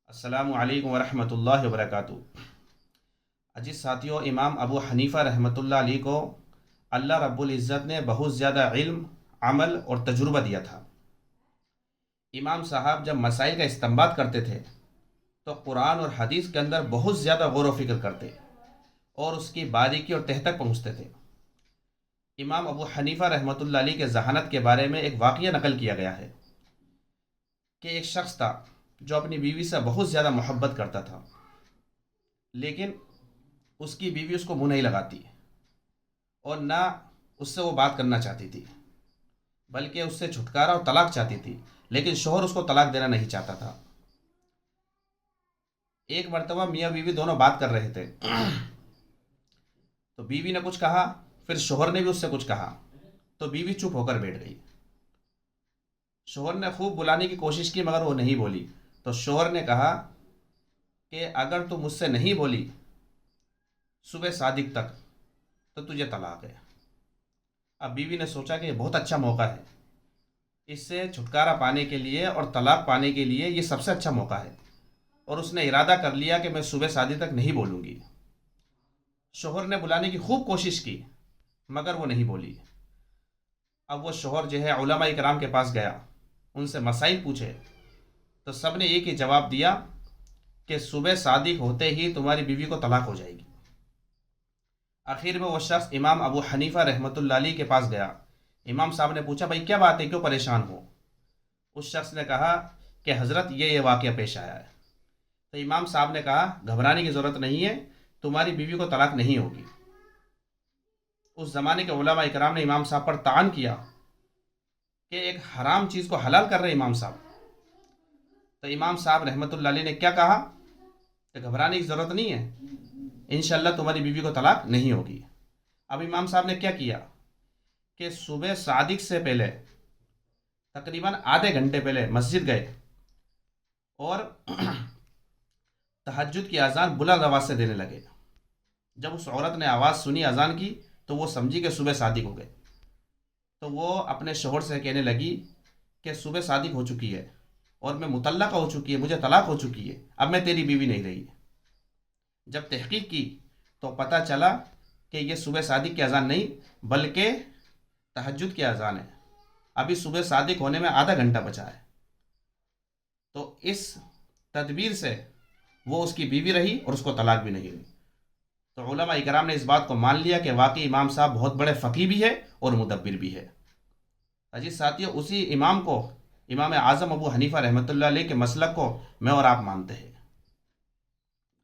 السلام علیکم ورحمۃ اللہ وبرکاتہ۔ عزیز ساتھیوں، امام ابو حنیفہ رحمۃ اللہ علیہ کو اللہ رب العزت نے بہت زیادہ علم، عمل اور تجربہ دیا تھا۔ امام صاحب جب مسائل کا استنباط کرتے تھے تو قرآن اور حدیث کے اندر بہت زیادہ غور و فکر کرتے اور اس کی باریکی اور تہ تک پہنچتے تھے۔ امام ابو حنیفہ رحمۃ اللہ علیہ کے ذہانت کے بارے میں ایک واقعہ نقل کیا گیا ہے کہ ایک شخص تھا جو اپنی بیوی سے بہت زیادہ محبت کرتا تھا، لیکن اس کی بیوی اس کو منہ نہیں لگاتی اور نہ اس سے وہ بات کرنا چاہتی تھی، بلکہ اس سے چھٹکارا اور طلاق چاہتی تھی، لیکن شوہر اس کو طلاق دینا نہیں چاہتا تھا۔ ایک مرتبہ میاں بیوی دونوں بات کر رہے تھے تو بیوی نے کچھ کہا، پھر شوہر نے بھی اس سے کچھ کہا تو بیوی چپ ہو کر بیٹھ گئی۔ شوہر نے خوب بلانے کی کوشش کی مگر وہ نہیں بولی، تو شوہر نے کہا کہ اگر تو مجھ سے نہیں بولی صبح صادق تک تو تجھے طلاق ہے۔ اب بیوی نے سوچا کہ یہ بہت اچھا موقع ہے، اس سے چھٹکارا پانے کے لیے اور طلاق پانے کے لیے یہ سب سے اچھا موقع ہے، اور اس نے ارادہ کر لیا کہ میں صبح صادق تک نہیں بولوں گی۔ شوہر نے بلانے کی خوب کوشش کی مگر وہ نہیں بولی۔ اب وہ شوہر جو ہے علماء کرام کے پاس گیا، ان سے مسائل پوچھے تو سب نے ایک ہی جواب دیا کہ صبح صادق ہوتے ہی تمہاری بیوی کو طلاق ہو جائے گی۔ آخر میں وہ شخص امام ابو حنیفہ رحمۃ اللہ علیہ کے پاس گیا۔ امام صاحب نے پوچھا بھائی کیا بات ہے، کیوں پریشان ہو؟ اس شخص نے کہا کہ حضرت یہ واقعہ پیش آیا ہے۔ تو امام صاحب نے کہا گھبرانے کی ضرورت نہیں ہے، تمہاری بیوی کو طلاق نہیں ہوگی۔ اس زمانے کے علماء اکرام نے امام صاحب پر طعن کیا کہ ایک حرام چیز کو حلال کر رہے امام صاحب۔ تو امام صاحب رحمۃ اللہ علیہ نے کیا کہا کہ گھبرانے کی ضرورت نہیں ہے، انشاءاللہ تمہاری بیوی کو طلاق نہیں ہوگی۔ اب امام صاحب نے کیا کیا کہ صبح صادق سے پہلے تقریباً آدھے گھنٹے پہلے مسجد گئے اور تہجد کی اذان بلند آواز سے دینے لگے۔ جب اس عورت نے آواز سنی اذان کی تو وہ سمجھی کہ صبح صادق ہو گئے، تو وہ اپنے شوہر سے کہنے لگی کہ صبح صادق ہو چکی ہے اور میں مطلقہ ہو چکی ہے، مجھے طلاق ہو چکی ہے، اب میں تیری بیوی نہیں رہی۔ جب تحقیق کی تو پتہ چلا کہ یہ صبح صادق کی اذان نہیں بلکہ تہجد کی اذان ہے، ابھی صبح صادق ہونے میں آدھا گھنٹہ بچا ہے۔ تو اس تدبیر سے وہ اس کی بیوی رہی اور اس کو طلاق بھی نہیں ہوئی۔ تو علماء اکرام نے اس بات کو مان لیا کہ واقعی امام صاحب بہت بڑے فقیہ بھی ہے اور مدبر بھی ہے۔ عزیز ساتھیوں، اسی امام کو، امام اعظم ابو حنیفہ رحمۃ اللہ علیہ کے مسلک کو میں اور آپ مانتے ہیں۔